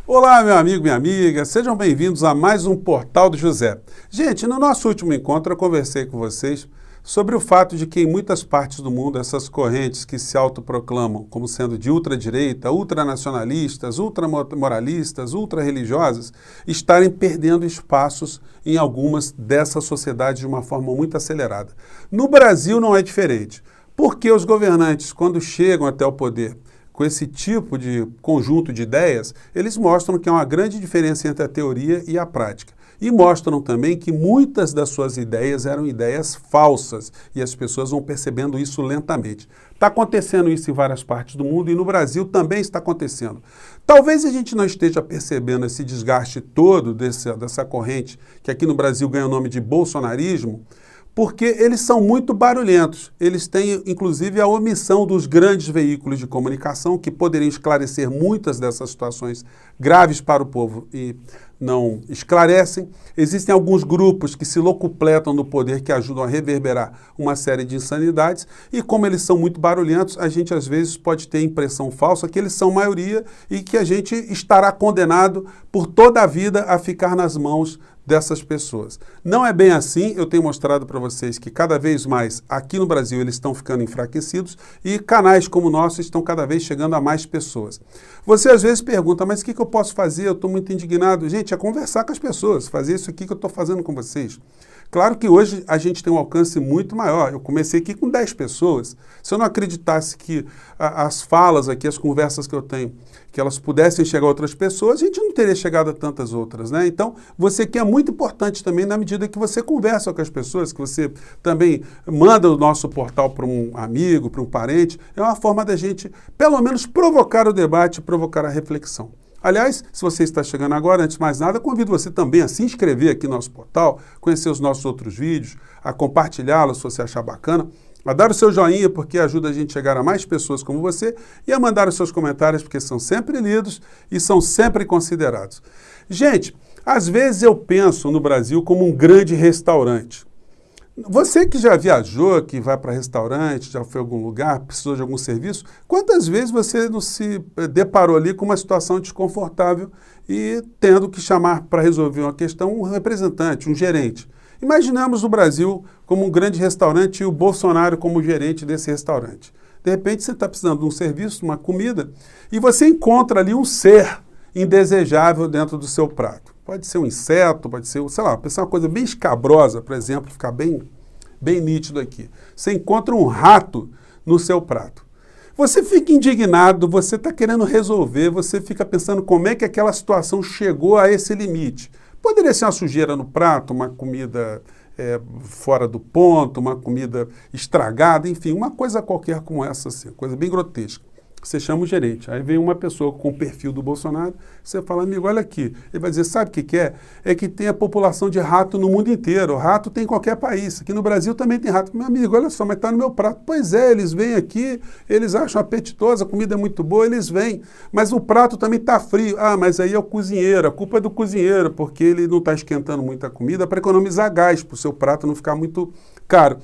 Olá, meu amigo, minha amiga, sejam bem-vindos a mais um Portal do José. Gente, no nosso último encontro eu conversei com vocês sobre o fato de que em muitas partes do mundo essas correntes que se autoproclamam como sendo de ultradireita, ultranacionalistas, ultramoralistas, ultrarreligiosas, estarem perdendo espaços em algumas dessas sociedades de uma forma muito acelerada. No Brasil não é diferente, porque os governantes, quando chegam até o poder, com esse tipo de conjunto de ideias, eles mostram que há uma grande diferença entre a teoria e a prática. E mostram também que muitas das suas ideias eram ideias falsas e as pessoas vão percebendo isso lentamente. Está acontecendo isso em várias partes do mundo e no Brasil também está acontecendo. Talvez a gente não esteja percebendo esse desgaste todo dessa corrente, que aqui no Brasil ganha o nome de bolsonarismo, porque eles são muito barulhentos. Eles têm, inclusive, a omissão dos grandes veículos de comunicação que poderiam esclarecer muitas dessas situações graves para o povo e não esclarecem. Existem alguns grupos que se locupletam no poder que ajudam a reverberar uma série de insanidades e como eles são muito barulhentos, a gente às vezes pode ter a impressão falsa que eles são maioria e que a gente estará condenado por toda a vida a ficar nas mãos dessas pessoas. Não é bem assim, eu tenho mostrado para vocês que cada vez mais aqui no Brasil eles estão ficando enfraquecidos e canais como o nosso estão cada vez chegando a mais pessoas. Você às vezes pergunta, mas o que eu posso fazer? Eu estou muito indignado. Gente, é conversar com as pessoas, fazer isso aqui que eu estou fazendo com vocês. Claro que hoje a gente tem um alcance muito maior. Eu comecei aqui com 10 pessoas. Se eu não acreditasse que as falas aqui, as conversas que eu tenho, que elas pudessem chegar a outras pessoas, a gente não teria chegado a tantas outras, né? Então, você que é muito importante também na medida que você conversa com as pessoas, que você também manda o nosso portal para um amigo, para um parente. É uma forma da gente, pelo menos, provocar o debate, provocar a reflexão. Aliás, se você está chegando agora, antes de mais nada, convido você também a se inscrever aqui no nosso portal, conhecer os nossos outros vídeos, a compartilhá-los se você achar bacana, a dar o seu joinha porque ajuda a gente a chegar a mais pessoas como você e a mandar os seus comentários porque são sempre lidos e são sempre considerados. Gente, às vezes eu penso no Brasil como um grande restaurante. Você que já viajou, que vai para restaurante, já foi a algum lugar, precisou de algum serviço, quantas vezes você não se deparou ali com uma situação desconfortável e tendo que chamar para resolver uma questão um representante, um gerente? Imaginamos o Brasil como um grande restaurante e o Bolsonaro como gerente desse restaurante. De repente você está precisando de um serviço, uma comida, e você encontra ali um ser indesejável dentro do seu prato. Pode ser um inseto, pode ser, sei lá, pensar uma coisa bem escabrosa, por exemplo, ficar bem nítido aqui. Você encontra um rato no seu prato. Você fica indignado, você está querendo resolver, você fica pensando como é que aquela situação chegou a esse limite. Poderia ser uma sujeira no prato, uma comida fora do ponto, uma comida estragada, enfim, uma coisa qualquer como essa, assim, coisa bem grotesca. Você chama o gerente, aí vem uma pessoa com o perfil do Bolsonaro, você fala, amigo, olha aqui. Ele vai dizer, sabe o que é? É que tem a população de rato no mundo inteiro, o rato tem em qualquer país, aqui no Brasil também tem rato. Meu amigo, olha só, mas está no meu prato. Pois é, eles vêm aqui, eles acham apetitosa, a comida é muito boa, eles vêm, mas o prato também está frio. Ah, mas aí é o cozinheiro, a culpa é do cozinheiro, porque ele não está esquentando muita comida para economizar gás, para o seu prato não ficar muito caro.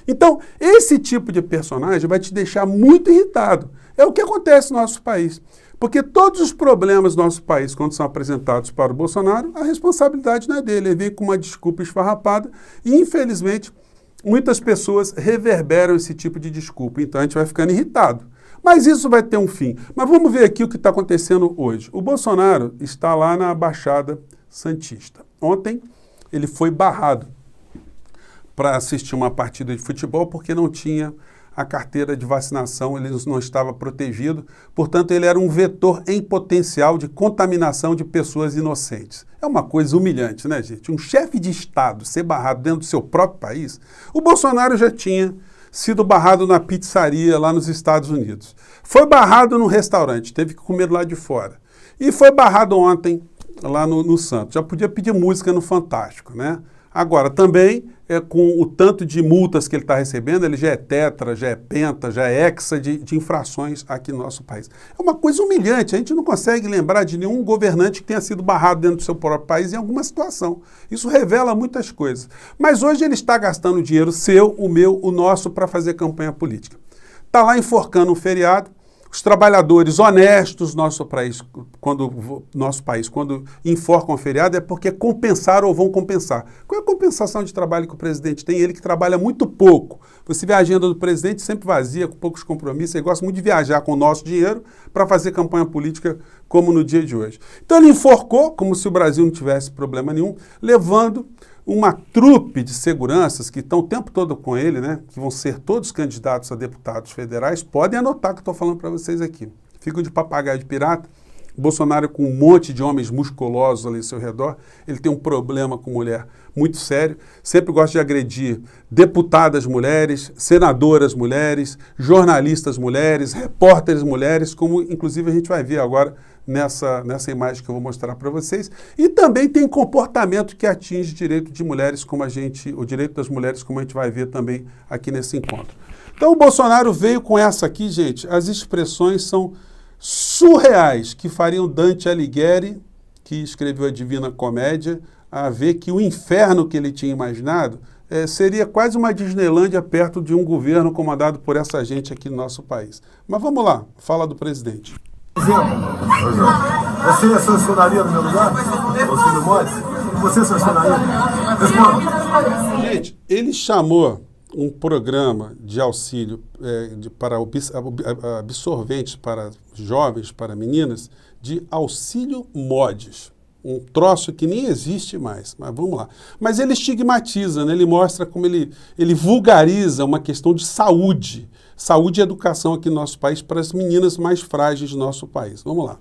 Então, esse tipo de personagem vai te deixar muito irritado. É o que acontece no nosso país. Porque todos os problemas do nosso país, quando são apresentados para o Bolsonaro, a responsabilidade não é dele. Ele vem com uma desculpa esfarrapada e, infelizmente, muitas pessoas reverberam esse tipo de desculpa. Então, a gente vai ficando irritado. Mas isso vai ter um fim. Mas vamos ver aqui o que está acontecendo hoje. O Bolsonaro está lá na Baixada Santista. Ontem, ele foi barrado para assistir uma partida de futebol porque não tinha a carteira de vacinação, ele não estava protegido, portanto ele era um vetor em potencial de contaminação de pessoas inocentes. É uma coisa humilhante, né, gente? Um chefe de Estado ser barrado dentro do seu próprio país. O Bolsonaro já tinha sido barrado na pizzaria lá nos Estados Unidos. Foi barrado no restaurante, teve que comer lá de fora. E foi barrado ontem lá no Santos. Já podia pedir música no Fantástico, né? Agora, também, com o tanto de multas que ele está recebendo, ele já é tetra, já é penta, já é hexa de infrações aqui no nosso país. É uma coisa humilhante, a gente não consegue lembrar de nenhum governante que tenha sido barrado dentro do seu próprio país em alguma situação. Isso revela muitas coisas. Mas hoje ele está gastando dinheiro seu, o meu, o nosso, para fazer campanha política. Está lá enforcando um feriado, os trabalhadores honestos, nosso país, quando enforcam o feriado, é porque compensaram ou vão compensar. Qual é a compensação de trabalho que o presidente tem? Ele que trabalha muito pouco. Você vê a agenda do presidente sempre vazia, com poucos compromissos. Ele gosta muito de viajar com o nosso dinheiro para fazer campanha política como no dia de hoje. Então ele enforcou, como se o Brasil não tivesse problema nenhum, levando uma trupe de seguranças que estão o tempo todo com ele, né, que vão ser todos candidatos a deputados federais, podem anotar o que eu estou falando para vocês aqui. Ficam de papagaio de pirata. Bolsonaro com um monte de homens musculosos ali ao seu redor, ele tem um problema com mulher muito sério, sempre gosta de agredir deputadas mulheres, senadoras mulheres, jornalistas mulheres, repórteres mulheres, como inclusive a gente vai ver agora nessa imagem que eu vou mostrar para vocês, e também tem comportamento que atinge direito de mulheres, o direito das mulheres, como a gente vai ver também aqui nesse encontro. Então o Bolsonaro veio com essa aqui, gente, as expressões são surreais, que fariam Dante Alighieri, que escreveu a Divina Comédia, a ver que o inferno que ele tinha imaginado seria quase uma Disneylândia perto de um governo comandado por essa gente aqui no nosso país. Mas vamos lá, fala do presidente. Você sancionaria no meu lugar? Auxílio Modes? Você sancionaria? Responda. Gente, ele chamou um programa de auxílio para absorventes para jovens, para meninas, de Auxílio Modes. Um troço que nem existe mais, mas vamos lá. Mas ele estigmatiza, né? Ele mostra como ele vulgariza uma questão de saúde e educação aqui no nosso país para as meninas mais frágeis do nosso país. Vamos lá.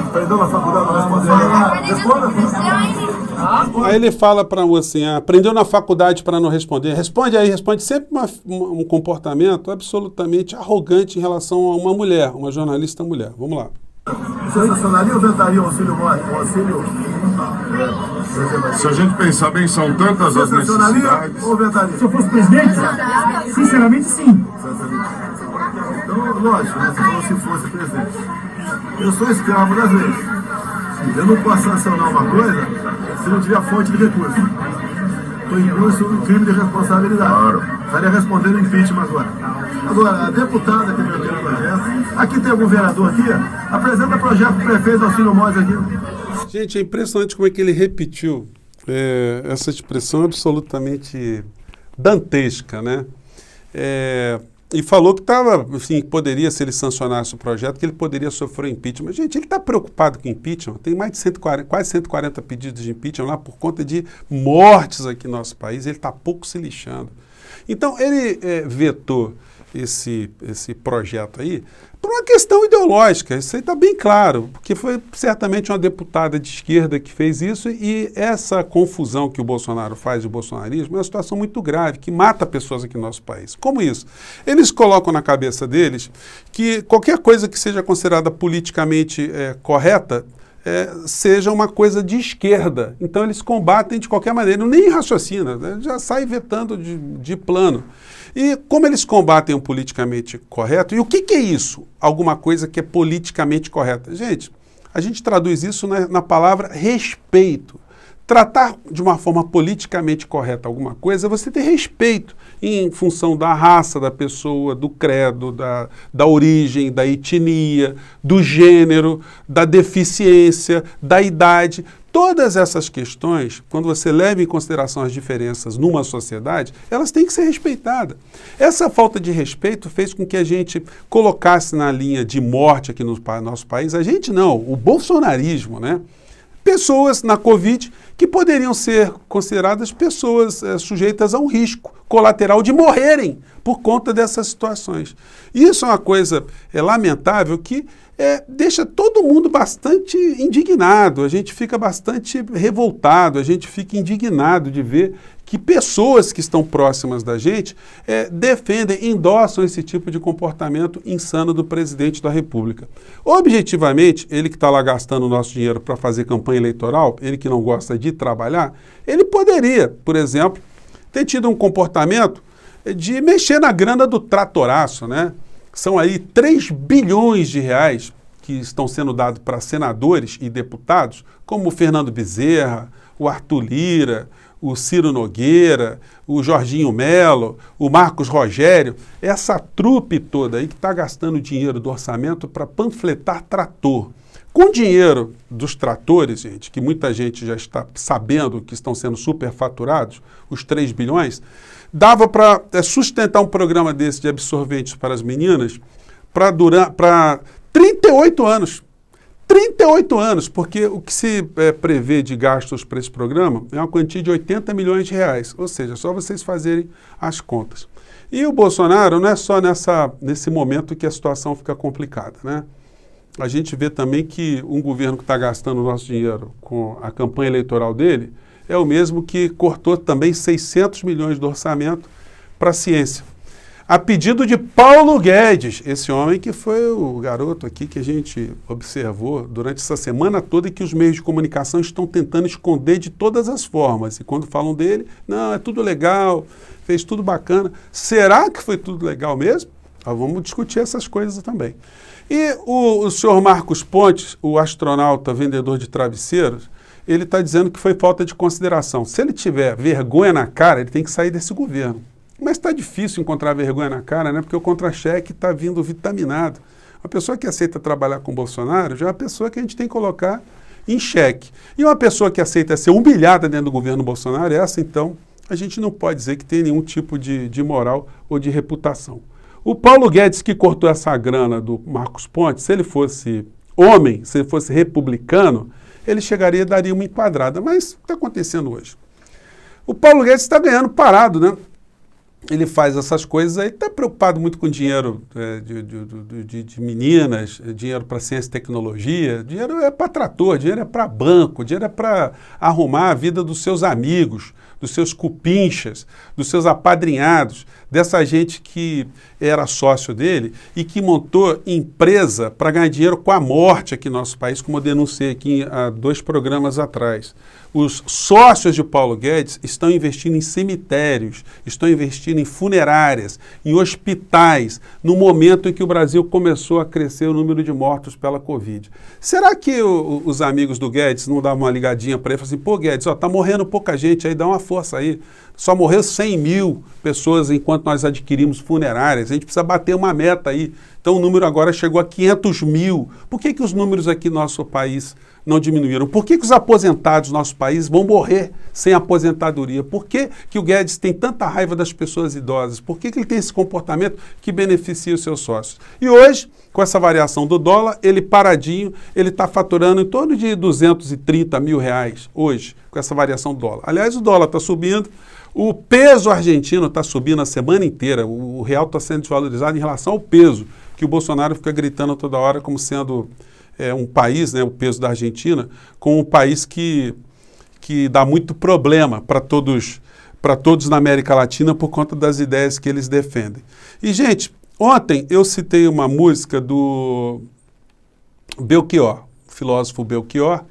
Aprendeu na faculdade para responder? Responda. Aí ele fala para a mocinha, aprendeu na faculdade para não responder. Responde aí, responde sempre um comportamento absolutamente arrogante em relação a uma mulher, uma jornalista mulher. Vamos lá. Você sancionaria ou vetaria o auxílio Modes? Se a gente pensar bem, são tantas as necessidades. Ou vetaria? Se eu fosse presidente, sinceramente sim. Então, lógico, né? Se fosse presidente. Eu sou escravo das leis. Eu não posso sancionar uma coisa se não tiver fonte de recurso. Estou em curso um crime de responsabilidade. Claro. Estaria respondendo impeachment agora. Agora, a deputada que me deu o projeto, aqui tem algum vereador aqui, apresenta projeto do prefeito Auxílio Modes aqui. Gente, é impressionante como é que ele repetiu essa expressão absolutamente dantesca, né? E falou que poderia, se ele sancionasse o projeto, que ele poderia sofrer impeachment. Gente, ele está preocupado com impeachment. Tem mais de quase 140 pedidos de impeachment lá por conta de mortes aqui no nosso país. Ele está pouco se lixando. Então, ele vetou esse projeto aí por uma questão ideológica. Isso aí está bem claro, porque foi certamente uma deputada de esquerda que fez isso, e essa confusão que o Bolsonaro faz de bolsonarismo é uma situação muito grave, que mata pessoas aqui no nosso país. Como isso? Eles colocam na cabeça deles que qualquer coisa que seja considerada politicamente correta seja uma coisa de esquerda. Então eles combatem de qualquer maneira, nem raciocina, né? Já sai vetando de plano. E como eles combatem o politicamente correto, e o que é isso? Alguma coisa que é politicamente correta. Gente, a gente traduz isso na palavra respeito. Tratar de uma forma politicamente correta alguma coisa é você ter respeito em função da raça da pessoa, do credo, da origem, da etnia, do gênero, da deficiência, da idade. Todas essas questões, quando você leva em consideração as diferenças numa sociedade, elas têm que ser respeitadas. Essa falta de respeito fez com que a gente colocasse na linha de morte aqui no nosso país, a gente não, o bolsonarismo, né? Pessoas na Covid que poderiam ser consideradas pessoas sujeitas a um risco colateral de morrerem por conta dessas situações. Isso é uma coisa lamentável que deixa todo mundo bastante indignado, a gente fica bastante revoltado, a gente fica indignado de ver que pessoas que estão próximas da gente defendem, endossam esse tipo de comportamento insano do presidente da República. Objetivamente, ele que está lá gastando o nosso dinheiro para fazer campanha eleitoral, ele que não gosta de trabalhar, ele poderia, por exemplo, ter tido um comportamento de mexer na grana do tratoraço, né? São aí 3 bilhões de reais que estão sendo dados para senadores e deputados, como o Fernando Bezerra, o Arthur Lira, o Ciro Nogueira, o Jorginho Melo, o Marcos Rogério, essa trupe toda aí que está gastando dinheiro do orçamento para panfletar trator. Com o dinheiro dos tratores, gente, que muita gente já está sabendo que estão sendo superfaturados, os 3 bilhões, dava para sustentar um programa desse de absorventes para as meninas para 38 anos. 38 anos, porque o que se prevê de gastos para esse programa é uma quantia de 80 milhões de reais, ou seja, só vocês fazerem as contas. E o Bolsonaro não é só nesse momento que a situação fica complicada, né? A gente vê também que um governo que está gastando o nosso dinheiro com a campanha eleitoral dele é o mesmo que cortou também 600 milhões do orçamento para a ciência. A pedido de Paulo Guedes, esse homem que foi o garoto aqui que a gente observou durante essa semana toda e que os meios de comunicação estão tentando esconder de todas as formas. E quando falam dele, não, é tudo legal, fez tudo bacana. Será que foi tudo legal mesmo? Vamos discutir essas coisas também. E o senhor Marcos Pontes, o astronauta vendedor de travesseiros, ele está dizendo que foi falta de consideração. Se ele tiver vergonha na cara, ele tem que sair desse governo. Mas está difícil encontrar vergonha na cara, né? Porque o contra-cheque está vindo vitaminado. Uma pessoa que aceita trabalhar com o Bolsonaro já é uma pessoa que a gente tem que colocar em xeque. E uma pessoa que aceita ser humilhada dentro do governo Bolsonaro, essa então, a gente não pode dizer que tem nenhum tipo de moral ou de reputação. O Paulo Guedes que cortou essa grana do Marcos Pontes, se ele fosse homem, se ele fosse republicano, ele chegaria e daria uma enquadrada. Mas o que está acontecendo hoje? O Paulo Guedes está ganhando parado, né? Ele faz essas coisas aí, está preocupado muito com dinheiro de meninas, dinheiro para ciência e tecnologia, dinheiro é para trator, dinheiro é para banco, dinheiro é para arrumar a vida dos seus amigos, dos seus cupinchas, dos seus apadrinhados, dessa gente que era sócio dele e que montou empresa para ganhar dinheiro com a morte aqui no nosso país, como eu denunciei aqui há 2 programas atrás. Os sócios de Paulo Guedes estão investindo em cemitérios, estão investindo em funerárias, em hospitais, no momento em que o Brasil começou a crescer o número de mortos pela Covid. Será que os amigos do Guedes não davam uma ligadinha para ele e falavam assim, pô Guedes, tá morrendo pouca gente aí, dá uma força aí. Só morreu 100 mil pessoas enquanto nós adquirimos funerárias, a gente precisa bater uma meta aí. Então o número agora chegou a 500 mil. Por que os números aqui no nosso país não diminuíram? Por que os aposentados do nosso país vão morrer sem aposentadoria? Por que o Guedes tem tanta raiva das pessoas idosas? Por que ele tem esse comportamento que beneficia os seus sócios? E hoje, com essa variação do dólar, ele paradinho, ele está faturando em torno de 230 mil reais hoje, com essa variação do dólar. Aliás, o dólar está subindo, o peso argentino está subindo a semana inteira, o real está sendo desvalorizado em relação ao peso, que o Bolsonaro fica gritando toda hora como sendo um país, né, o peso da Argentina, como um país que dá muito problema para todos na América Latina por conta das ideias que eles defendem. E, gente, ontem eu citei uma música do Belchior, o filósofo Belchior,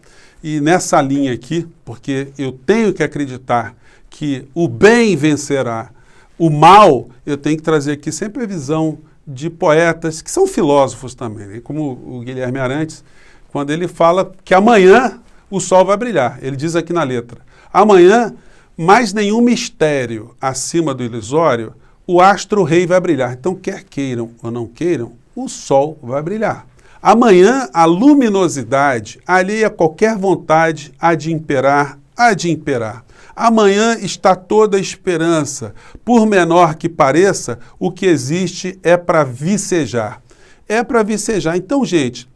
e nessa linha aqui, porque eu tenho que acreditar que o bem vencerá o mal, eu tenho que trazer aqui sempre a visão de poetas que são filósofos também, né? Como o Guilherme Arantes, quando ele fala que amanhã o sol vai brilhar. Ele diz aqui na letra, amanhã, mais nenhum mistério acima do ilusório, o astro-rei vai brilhar. Então, quer queiram ou não queiram, o sol vai brilhar. Amanhã, a luminosidade, alheia a qualquer vontade, há de imperar, há de imperar. Amanhã está toda a esperança, por menor que pareça, o que existe é para vicejar. É para vicejar. Então, gente,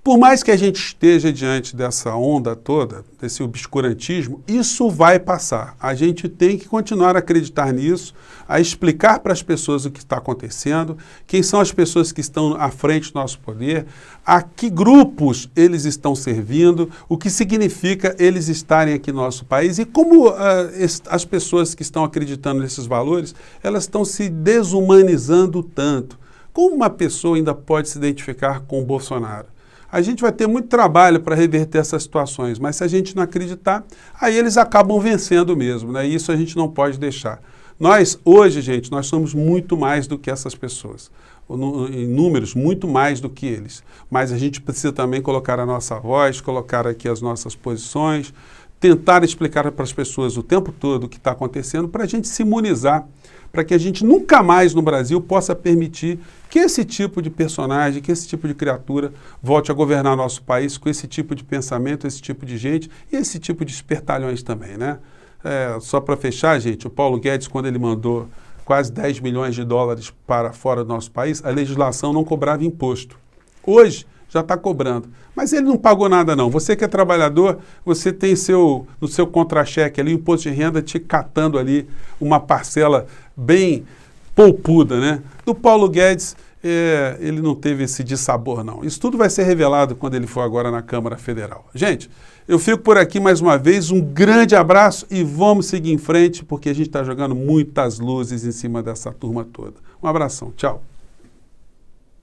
por mais que a gente esteja diante dessa onda toda, desse obscurantismo, isso vai passar. A gente tem que continuar a acreditar nisso, a explicar para as pessoas o que está acontecendo, quem são as pessoas que estão à frente do nosso poder, a que grupos eles estão servindo, o que significa eles estarem aqui no nosso país e como as pessoas que estão acreditando nesses valores, elas estão se desumanizando tanto. Como uma pessoa ainda pode se identificar com o Bolsonaro? A gente vai ter muito trabalho para reverter essas situações, mas se a gente não acreditar, aí eles acabam vencendo mesmo, né? E isso a gente não pode deixar. Nós, hoje, gente, nós somos muito mais do que essas pessoas. Em números, muito mais do que eles. Mas a gente precisa também colocar a nossa voz, colocar aqui as nossas posições, tentar explicar para as pessoas o tempo todo o que está acontecendo, para a gente se imunizar, para que a gente nunca mais no Brasil possa permitir que esse tipo de personagem, que esse tipo de criatura volte a governar nosso país com esse tipo de pensamento, esse tipo de gente e esse tipo de espertalhões também, né? Só para fechar, gente, o Paulo Guedes, quando ele mandou quase 10 milhões de dólares para fora do nosso país, a legislação não cobrava imposto. Hoje, já está cobrando. Mas ele não pagou nada não. Você que é trabalhador, você tem no seu contra-cheque ali, o imposto de renda te catando ali uma parcela bem poupuda, né? Do Paulo Guedes, ele não teve esse dissabor não. Isso tudo vai ser revelado quando ele for agora na Câmara Federal. Gente, eu fico por aqui mais uma vez, um grande abraço e vamos seguir em frente, porque a gente está jogando muitas luzes em cima dessa turma toda. Um abração, tchau.